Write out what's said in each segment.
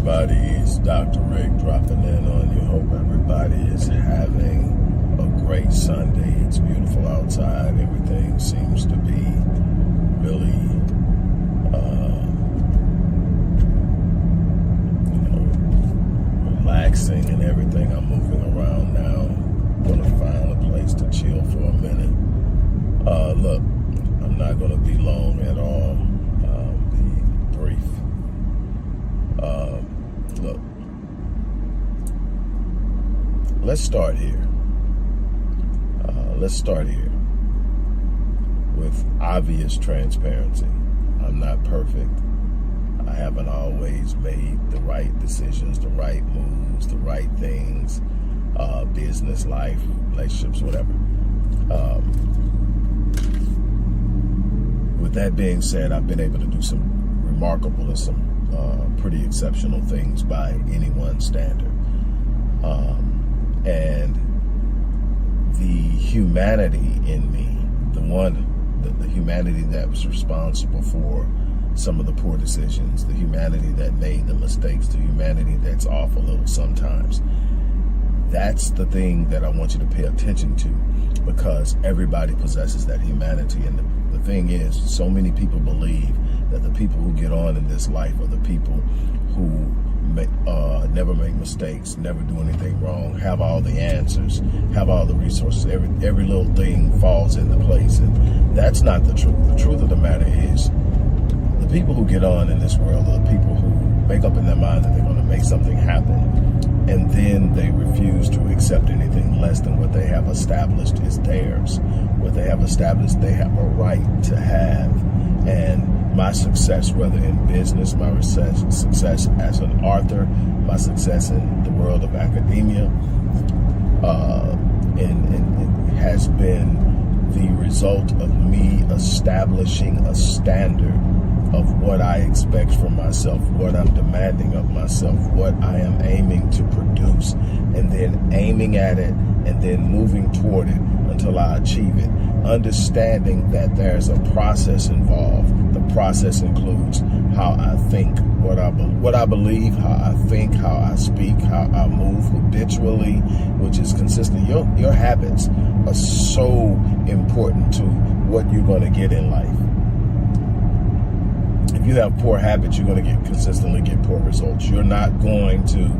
everybody? It's Dr. Rick dropping in on you. Hope everybody is having a great Sunday. It's beautiful outside. Everything seems to be really, relaxing and everything. I'm moving around now. I'm going to find a place to chill for a minute. Look, I'm not going to be long at all. Be brief. Look, let's start here. Let's start here with obvious transparency. I'm not perfect. I haven't always made the right decisions, the right moves, the right things, business, life, relationships, whatever. With that being said, I've been able to do some remarkable and some pretty exceptional things by anyone's standard. And the humanity in me, the humanity that was responsible for some of the poor decisions, the humanity that made the mistakes, the humanity that's off a little sometimes, that's the thing that I want you to pay attention to, because everybody possesses that humanity. And the thing is, so many people believe that the people who get on in this life are the people who never make mistakes, never do anything wrong, have all the answers, have all the resources, every little thing falls into place. And that's not the truth. The truth of the matter is, the people who get on in this world are the people who make up in their mind that they're going to make something happen, and then they refuse to accept anything less than what they have established is theirs. What they have established, they have a right to have. And my success, whether in business, my success as an author, my success in the world of academia, and it has been the result of me establishing a standard of what I expect from myself, what I'm demanding of myself, what I am aiming to produce, and then aiming at it and then moving toward it until I achieve it. Understanding that there's a process involved. The process includes how I think, what I believe, how I think, how I speak, how I move habitually, which is consistent. Your habits are so important to what you're going to get in life. If you have poor habits, you're going to consistently get poor results. You're not going to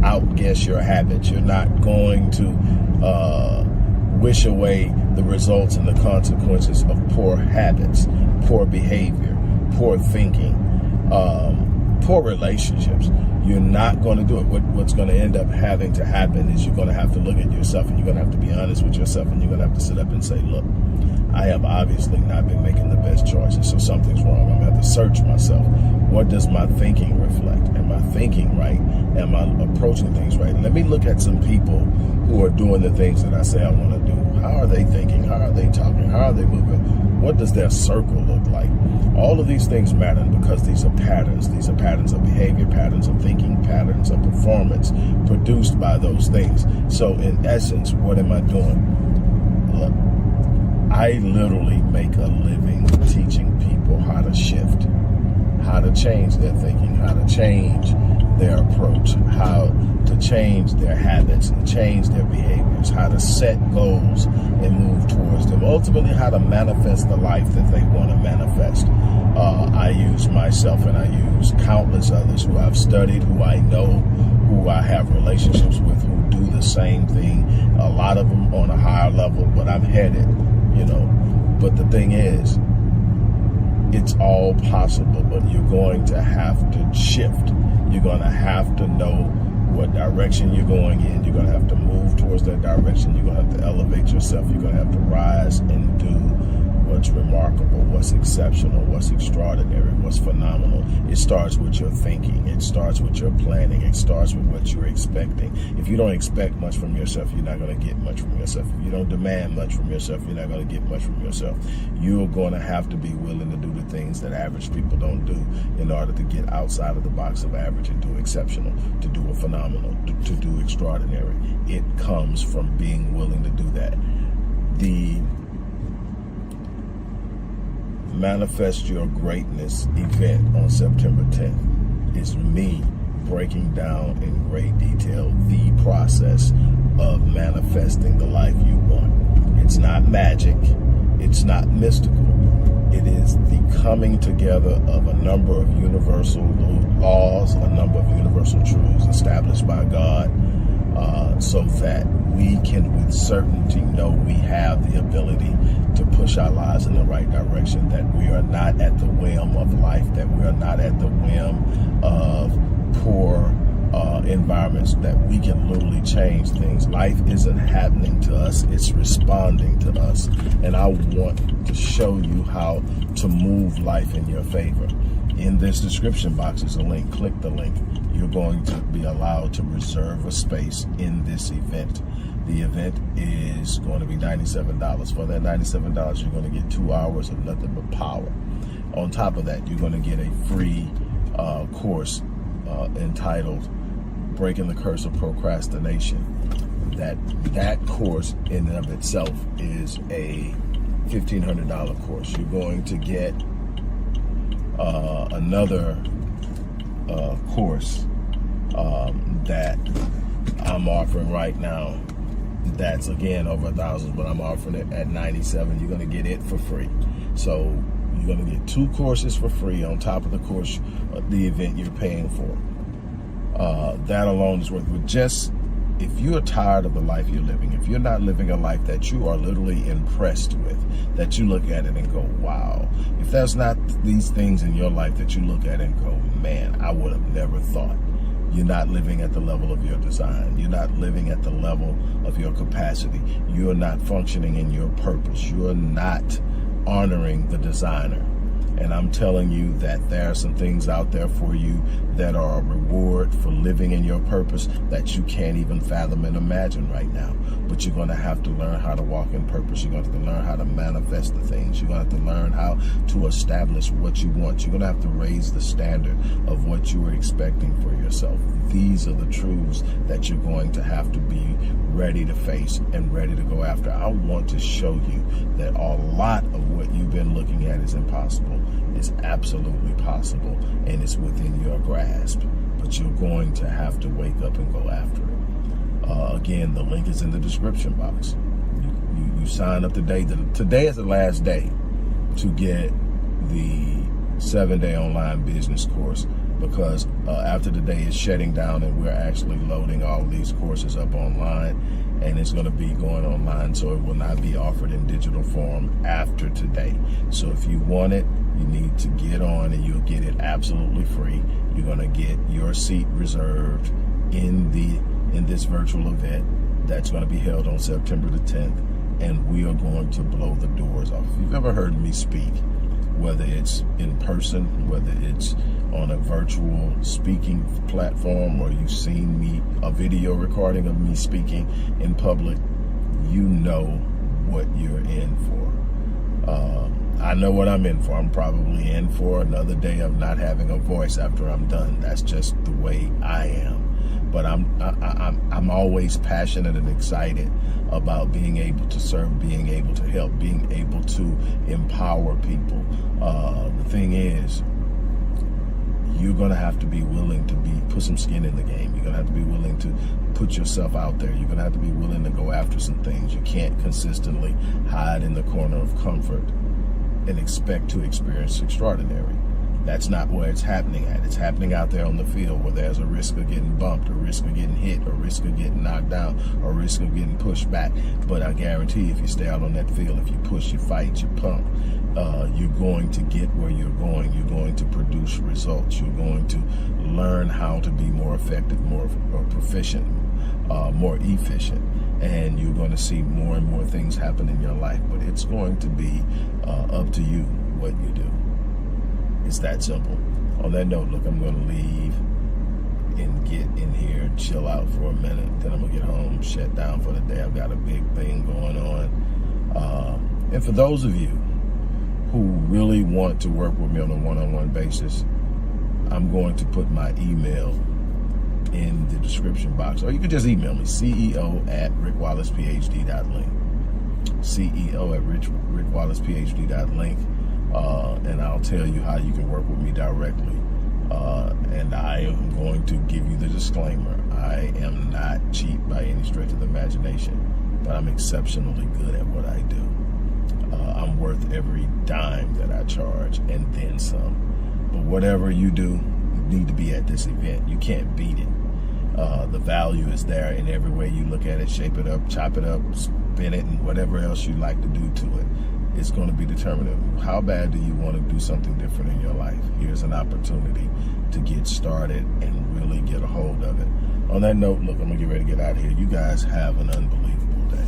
outguess your habits. You're not going to wish away the results and the consequences of poor habits, poor behavior, poor thinking, poor relationships. You're not going to do it. What's going to end up having to happen is you're going to have to look at yourself, and you're going to have to be honest with yourself, and you're going to have to sit up and say, look, I have obviously not been making the best choices, so something's wrong. I'm going to have to search myself. What does my thinking reflect? Am I thinking right? Am I approaching things right? Let me look at some people who are doing the things that I say I want to do. How are they thinking? How are they talking? How are they moving? What does their circle look like? All of these things matter because these are patterns. These are patterns of behavior, patterns of thinking, patterns of performance produced by those things. So in essence, what am I doing? Look, I literally make a living teaching people how to shift, how to change their thinking, how to change their approach, how to change their habits and change their behaviors, how to set goals and move towards them, ultimately how to manifest the life that they want to manifest. I use myself and I use countless others who I've studied, who I know, who I have relationships with, who do the same thing, a lot of them on a higher level, but I'm headed, But the thing is, it's all possible, but you're going to have to shift. You're going to have to know what direction you're going in. You're going to have to move towards that direction. You're going to have to elevate yourself. You're going to have to rise and do what's remarkable, what's exceptional, what's extraordinary, what's phenomenal. It starts with your thinking. It starts with your planning. It starts with what you're expecting. If you don't expect much from yourself, you're not going to get much from yourself. If you don't demand much from yourself, you're not going to get much from yourself. You're going to have to be willing to do the things that average people don't do in order to get outside of the box of average and do exceptional, to do a phenomenal, to do extraordinary. It comes from being willing to do that. The Manifest Your Greatness event on September 10th is me breaking down in great detail the process of manifesting the life you want. It's not magic. It's not mystical. It is the coming together of a number of universal laws, a number of universal truths established by God, so that we can with certainty know we have the ability to push our lives in the right direction, that we are not at the whim of life, that we are not at the whim of poor environments, that we can literally change things. Life isn't happening to us, it's responding to us. And I want to show you how to move life in your favor. In this description box is a link. Click the link. You're going to be allowed to reserve a space in this event. The event is going to be $97. For that $97, you're going to get 2 hours of nothing but power. On top of that, you're going to get a free course entitled Breaking the Curse of Procrastination. That course in and of itself is a $1,500 course. You're going to get another course that I'm offering right now. That's again over $1,000, but I'm offering it at $97. You're going to get it for free. So you're going to get 2 courses for free on top of the course, the event you're paying for. That alone is worth it. Just if you're tired of the life you're living, if you're not living a life that you are literally impressed with, that you look at it and go, wow. If there's not these things in your life that you look at and go, man, I would have never thought. You're not living at the level of your design. You're not living at the level of your capacity. You're not functioning in your purpose. You're not honoring the designer. And I'm telling you that there are some things out there for you that are a reward for living in your purpose that you can't even fathom and imagine right now. But you're going to have to learn how to walk in purpose. You're going to have to learn how to manifest the things. You're going to have to learn how to establish what you want. You're going to have to raise the standard of what you are expecting for yourself. These are the truths that you're going to have to be ready to face and ready to go after. I want to show you that a lot of what you've been looking at is impossible. It's absolutely possible, and it's within your grasp. But you're going to have to wake up and go after it. Again, the link is in the description box. You sign up today. Today is the last day to get the 7-day online business course, because after today is shutting down and we're actually loading all of these courses up online, and it's going to be going online, so it will not be offered in digital form after today. So if you want it, you need to get on, and you'll get it absolutely free. You're going to get your seat reserved in this virtual event that's going to be held on September the 10th, and we are going to blow the doors off. If you've ever heard me speak, whether it's in person, whether it's on a virtual speaking platform, or you've seen me, a video recording of me speaking in public, you know what you're in for. I know what I'm in for. I'm probably in for another day of not having a voice after I'm done. That's just the way I am. But I'm always passionate and excited about being able to serve, being able to help, being able to empower people. The thing is, you're going to have to be willing to put some skin in the game. You're going to have to be willing to put yourself out there. You're going to have to be willing to go after some things. You can't consistently hide in the corner of comfort and expect to experience extraordinary. That's not where it's happening at. It's happening out there on the field, where there's a risk of getting bumped, a risk of getting hit, a risk of getting knocked down, a risk of getting pushed back. But I guarantee if you stay out on that field, if you push, you fight, you pump, you're going to get where you're going. You're going to produce results. You're going to learn how to be more effective, more proficient, more efficient. And you're going to see more and more things happen in your life. But it's going to be up to you what you do. It's that simple. On that note, look, I'm going to leave and get in here and chill out for a minute. Then I'm going to get home, shut down for the day. I've got a big thing going on. And for those of you who really want to work with me on a one-on-one basis, I'm going to put my email in the description box. Or you can just email me, ceo@rickwallacephd.link. ceo@rickwallacephd.link. And I'll tell you how you can work with me directly. And I am going to give you the disclaimer. I am not cheap by any stretch of the imagination, but I'm exceptionally good at what I do. I'm worth every dime that I charge and then some. But whatever you do, you need to be at this event. You can't beat it. The value is there in every way you look at it, shape it up, chop it up, spin it, and whatever else you like to do to it. It's going to be determinative. How bad do you want to do something different in your life? Here's an opportunity to get started and really get a hold of it. On that note, look, I'm going to get ready to get out of here. You guys have an unbelievable day.